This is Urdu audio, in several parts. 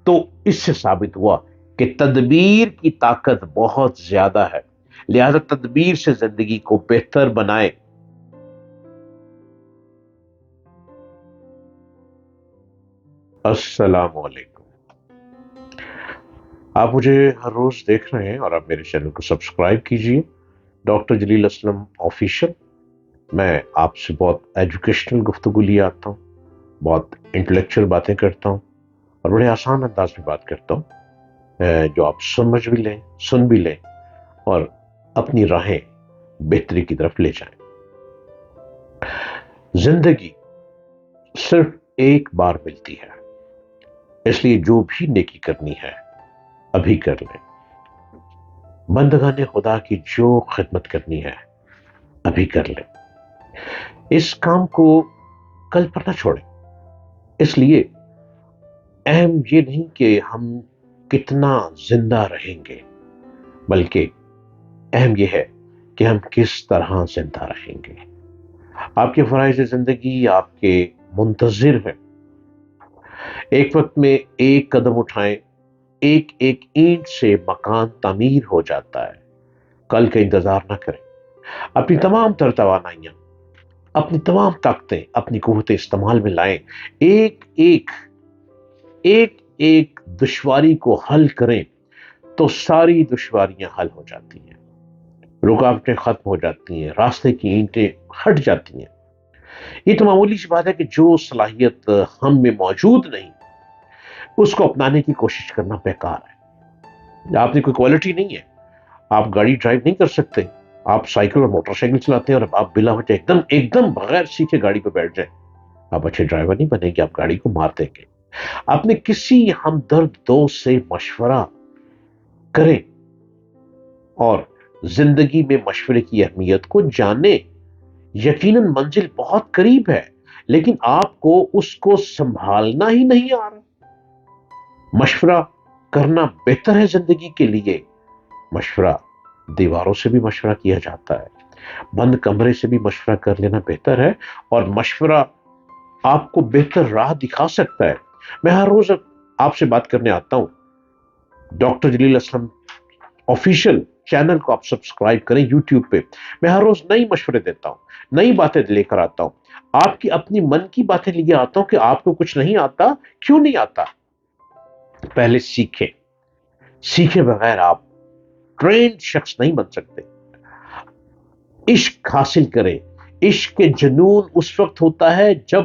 تو اس سے ثابت ہوا کہ تدبیر کی طاقت بہت زیادہ ہے، لہذا تدبیر سے زندگی کو بہتر بنائیں۔ السلام علیکم۔ آپ مجھے ہر روز دیکھ رہے ہیں اور آپ میرے چینل کو سبسکرائب کیجئے، ڈاکٹر جلیل اسلم آفیشل۔ میں آپ سے بہت ایجوکیشنل گفتگو لیے آتا ہوں، بہت انٹلیکچوئل باتیں کرتا ہوں اور بڑے آسان انداز میں بات کرتا ہوں، جو آپ سمجھ بھی لیں، سن بھی لیں اور اپنی راہیں بہتری کی طرف لے جائیں۔ زندگی صرف ایک بار ملتی ہے، اس لیے جو بھی نیکی کرنی ہے ابھی کر لیں۔ بندگان خدا کی جو خدمت کرنی ہے ابھی کر لیں۔ اس کام کو کل پر نہ چھوڑیں۔ اس لیے اہم یہ نہیں کہ ہم کتنا زندہ رہیں گے، بلکہ اہم یہ ہے کہ ہم کس طرح زندہ رہیں گے۔ آپ کے فرائض زندگی آپ کے منتظر ہیں۔ ایک وقت میں ایک قدم اٹھائیں، ایک ایک اینٹ سے مکان تعمیر ہو جاتا ہے۔ کل کا انتظار نہ کریں۔ اپنی تمام تر توانائیاں، اپنی تمام طاقتیں، اپنی قوتیں استعمال میں لائیں۔ ایک ایک ایک ایک دشواری کو حل کریں تو ساری دشواریاں حل ہو جاتی ہیں، رکاوٹیں ختم ہو جاتی ہیں، راستے کی اینٹیں ہٹ جاتی ہیں۔ یہ تو معمولی سی بات ہے کہ جو صلاحیت ہم میں موجود نہیں اس کو اپنانے کی کوشش کرنا بیکار ہے۔ آپ نے کوئی کوالٹی نہیں ہے، آپ گاڑی ڈرائیو نہیں کر سکتے، آپ سائیکل اور موٹر سائیکل چلاتے ہیں اور آپ بلا وجہ ایک دم بغیر سیکھے گاڑی پہ بیٹھ جائیں، آپ اچھے ڈرائیور نہیں بنیں گے، آپ گاڑی کو مار دیں گے۔ آپ نے کسی ہمدرد دوست سے مشورہ کریں اور زندگی میں مشورے کی اہمیت کو جانیں۔ یقیناً منزل بہت قریب ہے، لیکن آپ کو اس کو سنبھالنا ہی نہیں آ رہا۔ مشورہ کرنا بہتر ہے زندگی کے لیے۔ مشورہ دیواروں سے بھی مشورہ کیا جاتا ہے، بند کمرے سے بھی مشورہ کر لینا بہتر ہے، اور مشورہ آپ کو بہتر راہ دکھا سکتا ہے۔ میں ہر روز آپ سے بات کرنے آتا ہوں۔ ڈاکٹر جلیل اسلم آفیشل چینل کو آپ سبسکرائب کریں یوٹیوب پہ۔ میں ہر روز نئی مشورے دیتا ہوں، نئی باتیں لے کر آتا ہوں، آپ کی اپنی من کی باتیں لے آتا ہوں کہ آپ کو کچھ نہیں آتا، کیوں نہیں آتا؟ پہلے سیکھیں۔ سیکھے بغیر آپ ٹرینڈ شخص نہیں بن سکتے۔ عشق حاصل کریں۔ عشق کے جنون اس وقت ہوتا ہے جب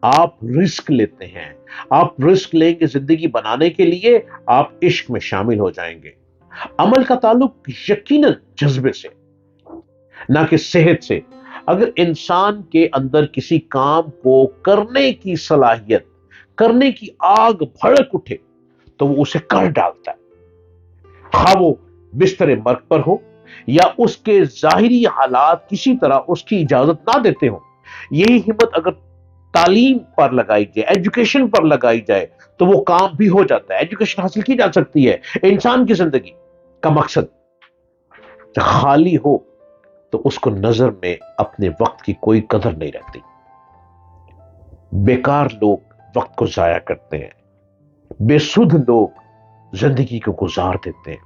آپ رسک لیتے ہیں۔ آپ رسک لیں گے زندگی بنانے کے لیے، آپ عشق میں شامل ہو جائیں گے۔ عمل کا تعلق یقیناً جذبے سے، نہ کہ صحت سے۔ اگر انسان کے اندر کسی کام کو کرنے کی صلاحیت، کرنے کی آگ بھڑک اٹھے تو وہ اسے کر ڈالتا ہے، خواہ وہ بستر مرگ پر ہو یا اس کے ظاہری حالات کسی طرح اس کی اجازت نہ دیتے ہوں۔ یہی ہمت اگر تعلیم پر لگائی جائے، ایجوکیشن پر لگائی جائے تو وہ کام بھی ہو جاتا ہے۔ ایجوکیشن حاصل کی جا سکتی ہے۔ انسان کی زندگی کا مقصد خالی ہو تو اس کو نظر میں اپنے وقت کی کوئی قدر نہیں رہتی۔ بیکار لوگ وقت کو ضائع کرتے ہیں، بے سود لوگ زندگی کو گزار دیتے ہیں۔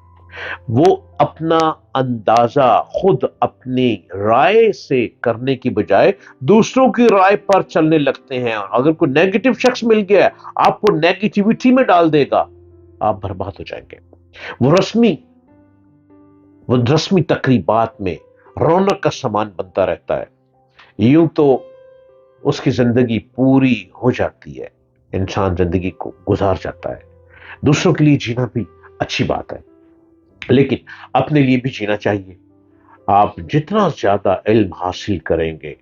وہ اپنا اندازہ خود اپنی رائے سے کرنے کی بجائے دوسروں کی رائے پر چلنے لگتے ہیں۔ اگر کوئی نیگیٹو شخص مل گیا آپ کو نیگیٹیوٹی میں ڈال دے گا، آپ برباد ہو جائیں گے۔ وہ رسمی تقریبات میں رونق کا سامان بنتا رہتا ہے، یوں تو اس کی زندگی پوری ہو جاتی ہے، انسان زندگی کو گزار جاتا ہے۔ دوسروں کے لیے جینا بھی اچھی بات ہے، لیکن اپنے لیے بھی جینا چاہیے۔ آپ جتنا زیادہ علم حاصل کریں گے،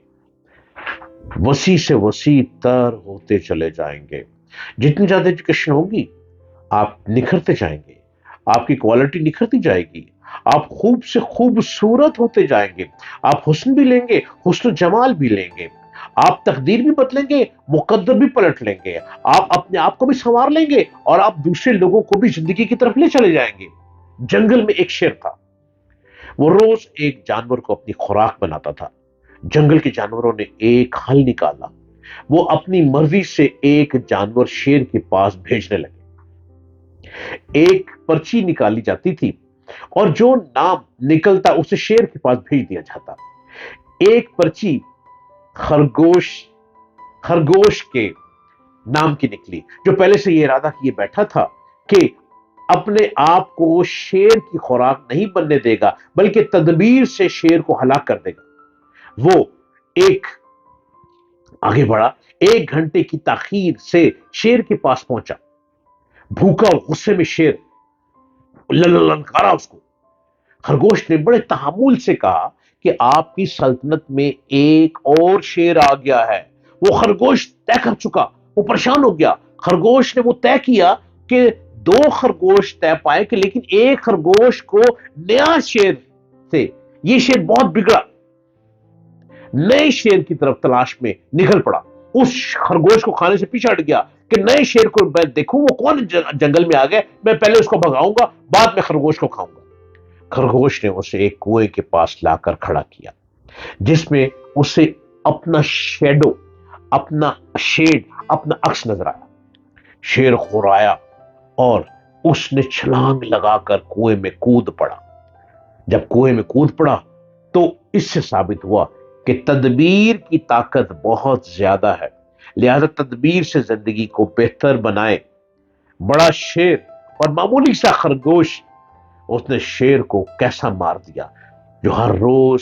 وسیع سے وسیع تر ہوتے چلے جائیں گے۔ جتنی زیادہ ایجوکیشن ہوگی آپ نکھرتے جائیں گے، آپ کی کوالٹی نکھرتی جائے گی، آپ خوب سے خوبصورت ہوتے جائیں گے، آپ حسن بھی لیں گے، حسن و جمال بھی لیں گے، آپ تقدیر بھی بدلیں گے، مقدر بھی پلٹ لیں گے، آپ اپنے آپ کو بھی سنوار لیں گے اور آپ دوسرے لوگوں کو بھی زندگی کی طرف لے چلے جائیں گے۔ جنگل میں ایک شیر تھا، وہ روز ایک جانور کو اپنی خوراک بناتا تھا۔ جنگل کے جانوروں نے ایک حل نکالا، وہ اپنی مرضی سے ایک جانور شیر کے پاس بھیجنے لگے۔ ایک پرچی نکالی جاتی تھی اور جو نام نکلتا اسے شیر کے پاس بھیج دیا جاتا. ایک پرچی خرگوش کے نام کی نکلی، جو پہلے سے یہ ارادہ کیے بیٹھا تھا کہ اپنے آپ کو شیر کی خوراک نہیں بننے دے گا بلکہ تدبیر سے شیر کو ہلاک کر دے گا. وہ ایک آگے بڑھا، 1 گھنٹے کی تاخیر سے شیر کے پاس پہنچا. بھوکا اور غصے میں شیر للکارا اس کو. خرگوش نے بڑے تحمل سے کہا کہ آپ کی سلطنت میں ایک اور شیر آ گیا ہے. وہ خرگوش طے کر چکا، وہ پریشان ہو گیا. خرگوش نے وہ طے کیا کہ 2 خرگوش طے پائے کہ لیکن ایک خرگوش کو نیا شیر سے، یہ شیر بہت بگڑا، نئے شیر کی طرف تلاش میں نکل پڑا. اس خرگوش کو کھانے سے پیچھے ہٹ گیا کہ نئے شیر کو میں دیکھوں وہ کون جنگل میں آ گئے، میں پہلے اس کو بھگاؤں گا، بعد میں خرگوش کو کھاؤں گا. خرگوش نے اسے ایک کنویں کے پاس لا کر کھڑا کیا جس میں اسے اپنا شیڈو، اپنا شیڈ، اپنا عکس نظر آیا. شیر خرایا اور اس نے چھلانگ لگا کر کنویں میں کود پڑا. جب کنویں میں کود پڑا تو اس سے ثابت ہوا کہ تدبیر کی طاقت بہت زیادہ ہے، لہذا تدبیر سے زندگی کو بہتر بنائے. بڑا شیر اور معمولی سا خرگوش، اس نے شیر کو کیسا مار دیا جو ہر روز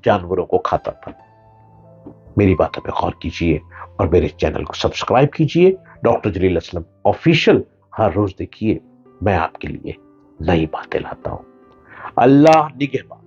جانوروں کو کھاتا تھا. میری باتوں پہ غور کیجئے اور میرے چینل کو سبسکرائب کیجئے. ڈاکٹر جلیل اسلم آفیشل ہر روز دیکھیے، میں آپ کے لیے نئی باتیں لاتا ہوں. اللہ نگہبان.